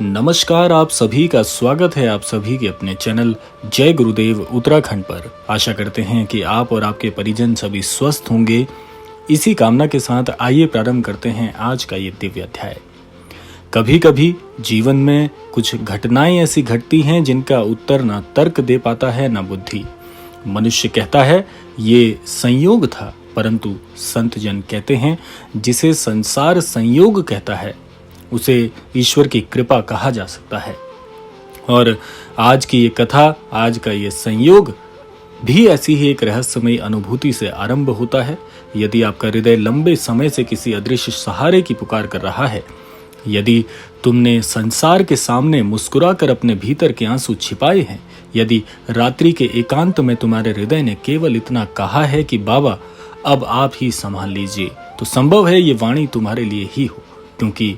नमस्कार, आप सभी का स्वागत है आप सभी के अपने चैनल जय गुरुदेव उत्तराखंड पर। आशा करते हैं कि आप और आपके परिजन सभी स्वस्थ होंगे। इसी कामना के साथ आइए प्रारंभ करते हैं आज का ये दिव्य अध्याय। कभी कभी जीवन में कुछ घटनाएं ऐसी घटती हैं जिनका उत्तर ना तर्क दे पाता है ना बुद्धि। मनुष्य कहता है ये संयोग था, परंतु संत जन कहते हैं जिसे संसार संयोग कहता है उसे ईश्वर की कृपा कहा जा सकता है। और आज की ये कथा, आज का ये संयोग भी ऐसी ही एक रहस्यमयी अनुभूति से आरंभ होता है। यदि आपका हृदय लंबे समय से किसी अदृश्य सहारे की पुकार कर रहा है, यदि तुमने संसार के सामने मुस्कुराकर अपने भीतर के आंसू छिपाए हैं, यदि रात्रि के एकांत में तुम्हारे हृदय ने केवल इतना कहा है कि बाबा अब आप ही संभाल लीजिए, तो संभव है ये वाणी तुम्हारे लिए ही हो। क्योंकि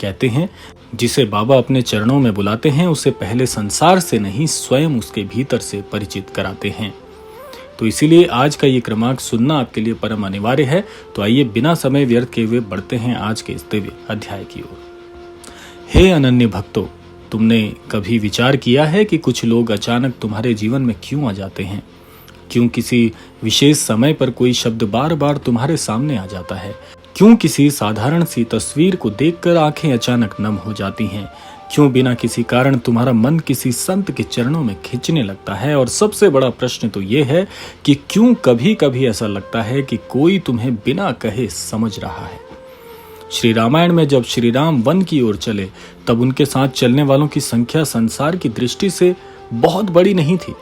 कहते हैं जिसे बाबा अपने चरणों में बुलाते हैं उसे पहले संसार से नहीं स्वयं उसके भीतर से परिचित कराते हैं। तो इसीलिए आज का ये क्रमांक सुनना आपके लिए परम अनिवार्य है। तो आइए बिना समय व्यर्थ किए हुए बढ़ते हैं आज के इस दिव्य अध्याय की ओर। हे अनन्य भक्तों, तुमने कभी विचार किया है कि कुछ लोग अचानक तुम्हारे जीवन में क्यों आ जाते हैं? क्यों किसी विशेष समय पर कोई शब्द बार बार तुम्हारे सामने आ जाता है? क्यों किसी साधारण सी तस्वीर को देखकर आंखें अचानक नम हो जाती हैं? क्यों बिना किसी कारण तुम्हारा मन किसी संत के चरणों में खिंचने लगता है? और सबसे बड़ा प्रश्न तो ये है कि क्यों कभी कभी ऐसा लगता है कि कोई तुम्हें बिना कहे समझ रहा है? श्री रामायण में जब श्री राम वन की ओर चले तब उनके साथ चलने वालों की संख्या संसार की दृष्टि से बहुत बड़ी नहीं थी,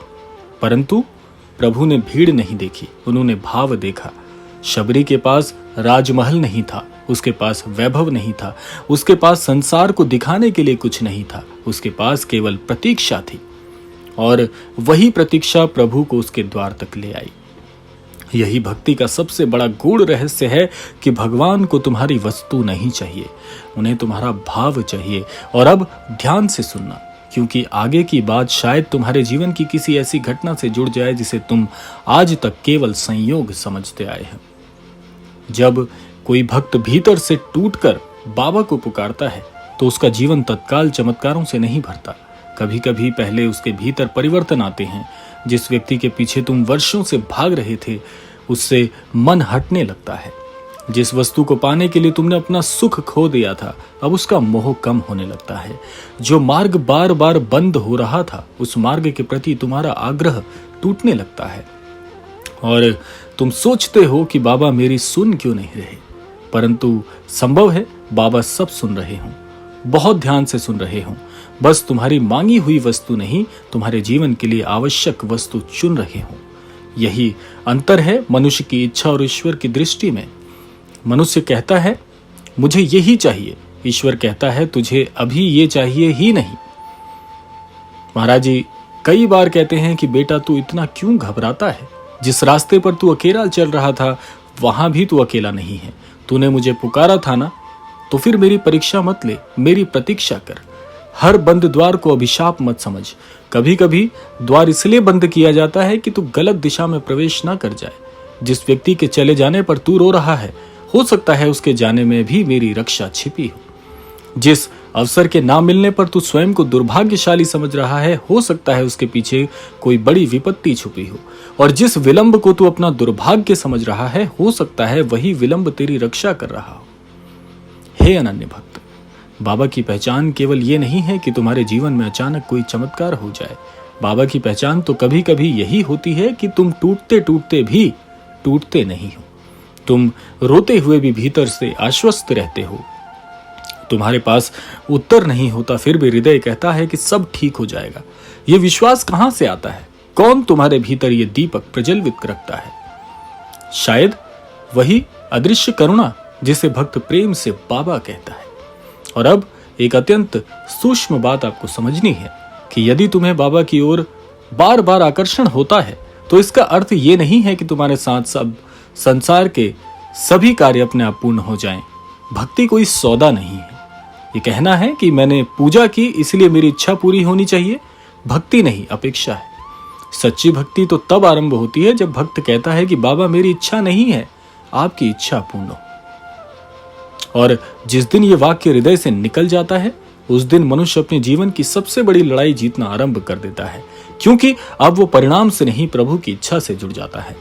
परंतु प्रभु ने भीड़ नहीं देखी, उन्होंने भाव देखा। शबरी के पास राजमहल नहीं था, उसके पास वैभव नहीं था, उसके पास संसार को दिखाने के लिए कुछ नहीं था, उसके पास केवल प्रतीक्षा थी। और वही प्रतीक्षा प्रभु को उसके द्वार तक ले आई। यही भक्ति का सबसे बड़ा गूढ़ रहस्य है कि भगवान को तुम्हारी वस्तु नहीं चाहिए, उन्हें तुम्हारा भाव चाहिए। और अब ध्यान से सुनना, क्योंकि आगे की बात शायद तुम्हारे जीवन की किसी ऐसी घटना से जुड़ जाए जिसे तुम आज तक केवल संयोग समझते आए हैं। जब कोई भक्त भीतर से टूटकर बाबा को पुकारता है तो उसका जीवन तत्काल चमत्कारों से नहीं भरता। कभी कभी पहले उसके भीतर परिवर्तन आते हैं। जिस व्यक्ति के पीछे तुम वर्षों से भाग रहे थे उससे मन हटने लगता है। जिस वस्तु को पाने के लिए तुमने अपना सुख खो दिया था अब उसका मोह कम होने लगता है। जो मार्ग बार बार बंद हो रहा था उस मार्ग के प्रति तुम्हारा आग्रह टूटने लगता है। और तुम सोचते हो कि बाबा मेरी सुन क्यों नहीं रहे, परंतु संभव है बाबा सब सुन रहे हों, बहुत ध्यान से सुन रहे हों। बस तुम्हारी मांगी हुई वस्तु नहीं, तुम्हारे जीवन के लिए आवश्यक वस्तु चुन रहे हों। यही अंतर है मनुष्य की इच्छा और ईश्वर की दृष्टि में। मनुष्य कहता है मुझे यही चाहिए, ईश्वर कहता है तुझे अभी ये चाहिए ही नहीं। महाराज जी कई बार कहते हैं कि बेटा तू इतना क्यों घबराता है? जिस रास्ते पर तू अकेला चल रहा था वहां भी तू अकेला नहीं है। तूने मुझे पुकारा था ना, तो फिर मेरी परीक्षा मत ले, मेरी प्रतीक्षा कर। हर बंद द्वार को अभिशाप मत समझ। कभी कभी द्वार इसलिए बंद किया जाता है कि तू गलत दिशा में प्रवेश ना कर जाए। जिस व्यक्ति के चले जाने पर तू रो रहा है, हो सकता है उसके जाने में भी मेरी रक्षा छिपी हो। जिस अवसर के ना मिलने पर तू स्वयं को दुर्भाग्यशाली समझ रहा है, हो सकता है उसके पीछे कोई बड़ी विपत्ति छुपी हो। और जिस विलंब को तू अपना दुर्भाग्य समझ रहा है, हो सकता है वही विलंब तेरी रक्षा कर रहा हो। हे अनन्य भक्त, बाबा की पहचान केवल ये नहीं है कि तुम्हारे जीवन में अचानक कोई चमत्कार हो जाए। बाबा की पहचान तो कभी कभी यही होती है कि तुम टूटते टूटते भी टूटते नहीं हो। तुम रोते हुए भी भीतर से आश्वस्त रहते हो। तुम्हारे पास उत्तर नहीं होता फिर भी हृदय कहता है कि सब ठीक हो जाएगा। यह विश्वास कहां से आता है? कौन तुम्हारे भीतर यह दीपक प्रज्वलित रखता है? शायद वही अदृश्य करुणा जिसे भक्त प्रेम से बाबा कहता है। और अब एक अत्यंत सूक्ष्म बात आपको समझनी है कि यदि तुम्हें बाबा की ओर बार बार आकर्षण होता है तो इसका अर्थ ये नहीं है कि तुम्हारे साथ सब संसार के सभी कार्य अपने आप पूर्ण हो जाएं। भक्ति कोई सौदा नहीं है। ये कहना है कि मैंने पूजा की इसलिए मेरी इच्छा पूरी होनी चाहिए, भक्ति नहीं, अपेक्षा है। सच्ची भक्ति तो तब आरंभ होती है जब भक्त कहता है कि बाबा मेरी इच्छा नहीं है, आपकी इच्छा पूर्ण हो। और जिस दिन ये वाक्य हृदय से निकल जाता है उस दिन मनुष्य अपने जीवन की सबसे बड़ी लड़ाई जीतना आरंभ कर देता है, क्योंकि अब वो परिणाम से नहीं प्रभु की इच्छा से जुड़ जाता है।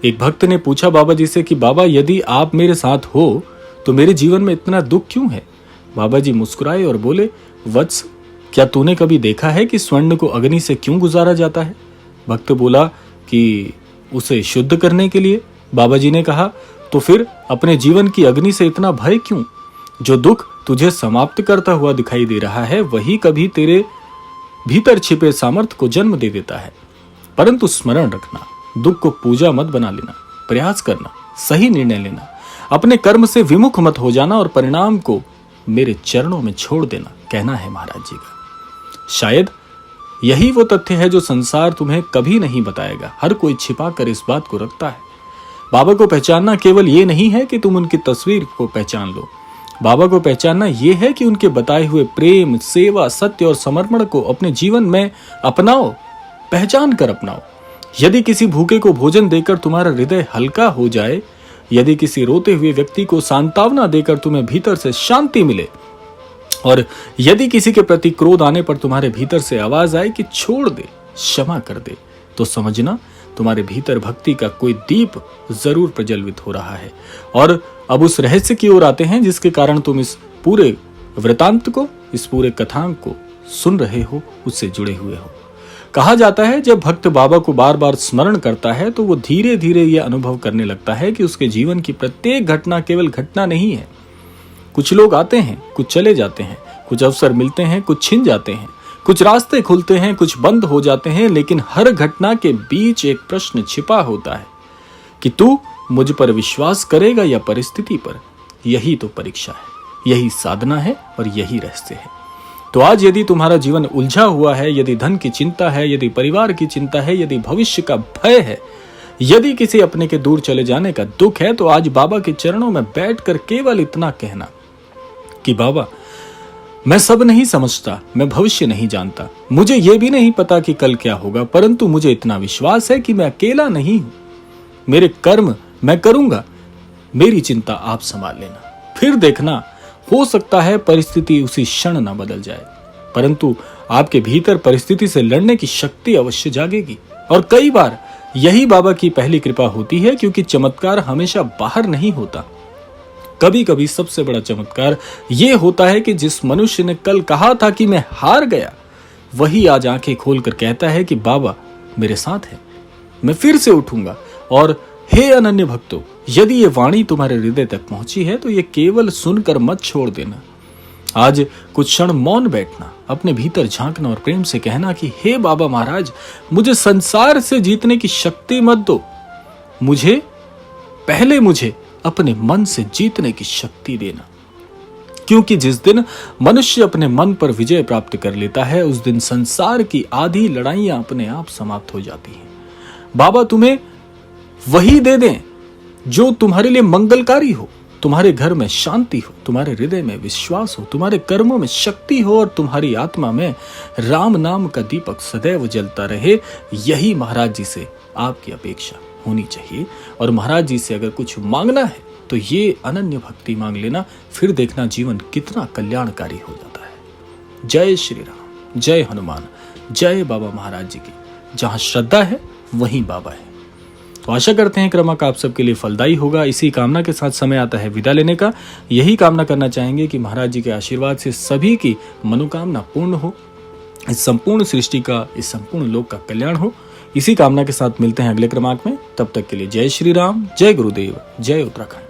एक भक्त ने पूछा बाबा जी से कि बाबा, यदि आप मेरे साथ हो तो मेरे जीवन में इतना दुख क्यों है? बाबा जी मुस्कुराए और बोले, वत्स, क्या तूने कभी देखा है कि स्वर्ण को अग्नि से क्यों गुजारा जाता है? भक्त बोला कि उसे शुद्ध करने के लिए। बाबा जी ने कहा, तो फिर अपने जीवन की अग्नि से इतना भय क्यों? जो दुख तुझे समाप्त करता हुआ दिखाई दे रहा है वही कभी तेरे भीतर छिपे सामर्थ्य को जन्म दे देता है। परंतु स्मरण रखना, दुख को पूजा मत बना लेना, प्रयास करना, सही निर्णय लेना, अपने कर्म से विमुख मत हो जाना और परिणाम को मेरे चरणों में छोड़ देना, कहना है महाराज जी का। शायद यही वो तथ्य है जो संसार तुम्हें कभी नहीं बताएगा। हर कोई छिपा कर इस बात को रखता है। बाबा को पहचानना केवल ये नहीं है कि तुम उनकी तस्वीर को पहचान लो। बाबा को पहचानना ये है कि उनके बताए हुए प्रेम, सेवा, सत्य और समर्पण को अपने जीवन में अपनाओ, पहचान कर अपनाओ। यदि किसी भूखे को भोजन देकर तुम्हारा हृदय हल्का हो जाए, यदि किसी रोते हुए व्यक्ति को सांत्वना देकर तुम्हें भीतर से शांति मिले, और यदि किसी के प्रति क्रोध आने पर तुम्हारे भीतर से आवाज आए कि छोड़ दे, क्षमा कर दे, तो समझना तुम्हारे भीतर भक्ति का कोई दीप जरूर प्रज्वलित हो रहा है। और अब उस रहस्य की ओर आते हैं जिसके कारण तुम इस पूरे वृतांत को, इस पूरे कथांक को सुन रहे हो, उससे जुड़े हुए हो। कहा जाता है जब भक्त बाबा को बार बार स्मरण करता है तो वो धीरे धीरे यह अनुभव करने लगता है कि उसके जीवन की प्रत्येक घटना केवल घटना नहीं है। कुछ लोग आते हैं, कुछ चले जाते हैं, कुछ अवसर मिलते हैं, कुछ छिन जाते हैं, कुछ रास्ते खुलते हैं, कुछ बंद हो जाते हैं, लेकिन हर घटना के बीच एक प्रश्न छिपा होता है कि तू मुझ पर विश्वास करेगा या परिस्थिति पर। यही तो परीक्षा है, यही साधना है और यही रहस्य है। तो आज यदि तुम्हारा जीवन उलझा हुआ है, यदि धन की चिंता है, यदि परिवार की चिंता है, यदि भविष्य का भय है, यदि किसी अपने के दूर चले जाने का दुख है, तो आज बाबा के चरणों में बैठकर केवल इतना कहना कि बाबा, मैं सब नहीं समझता, मैं भविष्य नहीं जानता, मुझे यह भी नहीं पता कि कल क्या होगा, परंतु मुझे इतना विश्वास है कि मैं अकेला नहीं हूं। मेरे कर्म मैं करूंगा, मेरी चिंता आप संभाल लेना। फिर देखना, हो सकता है परिस्थिति उसी क्षण न बदल जाए, परंतु आपके भीतर परिस्थिति से लड़ने की शक्ति अवश्य जागेगी। और कई बार यही बाबा की पहली कृपा होती है, क्योंकि चमत्कार हमेशा बाहर नहीं होता। कभी कभी सबसे बड़ा चमत्कार यह होता है कि जिस मनुष्य ने कल कहा था कि मैं हार गया, वही आज आंखें खोलकर कहता है कि बाबा मेरे साथ है, मैं फिर से उठूंगा। और हे अनन्य भक्तों, यदि ये वाणी तुम्हारे हृदय तक पहुंची है तो ये केवल सुनकर मत छोड़ देना। आज कुछ क्षण मौन बैठना, अपने भीतर झांकना और प्रेम से कहना कि हे बाबा महाराज, मुझे संसार से जीतने की शक्ति मत दो, मुझे अपने मन से जीतने की शक्ति देना। क्योंकि जिस दिन मनुष्य अपने मन पर विजय प्राप्त कर लेता है, उस दिन संसार की आधी लड़ाइयां अपने आप समाप्त हो जाती हैं। बाबा तुम्हें वही दे दें जो तुम्हारे लिए मंगलकारी हो, तुम्हारे घर में शांति हो, तुम्हारे हृदय में विश्वास हो, तुम्हारे कर्मों में शक्ति हो और तुम्हारी आत्मा में राम नाम का दीपक सदैव जलता रहे। यही महाराज जी से आपकी अपेक्षा होनी चाहिए। और महाराज जी से अगर कुछ मांगना है तो ये अनन्य भक्ति मांग लेना, फिर देखना जीवन कितना कल्याणकारी हो जाता है। जय श्री राम, जय हनुमान, जय बाबा महाराज जी की। जहां श्रद्धा है वहीं बाबा है। तो आशा करते हैं क्रमक आप सबके लिए फलदायी होगा। इसी कामना के साथ समय आता है विदा लेने का। यही कामना करना चाहेंगे कि महाराज जी के आशीर्वाद से सभी की मनोकामना पूर्ण हो, इस संपूर्ण सृष्टि का, इस संपूर्ण लोक का कल्याण हो। इसी कामना के साथ मिलते हैं अगले क्रमांक में। तब तक के लिए जय श्री राम, जय गुरुदेव, जय उत्तराखंड।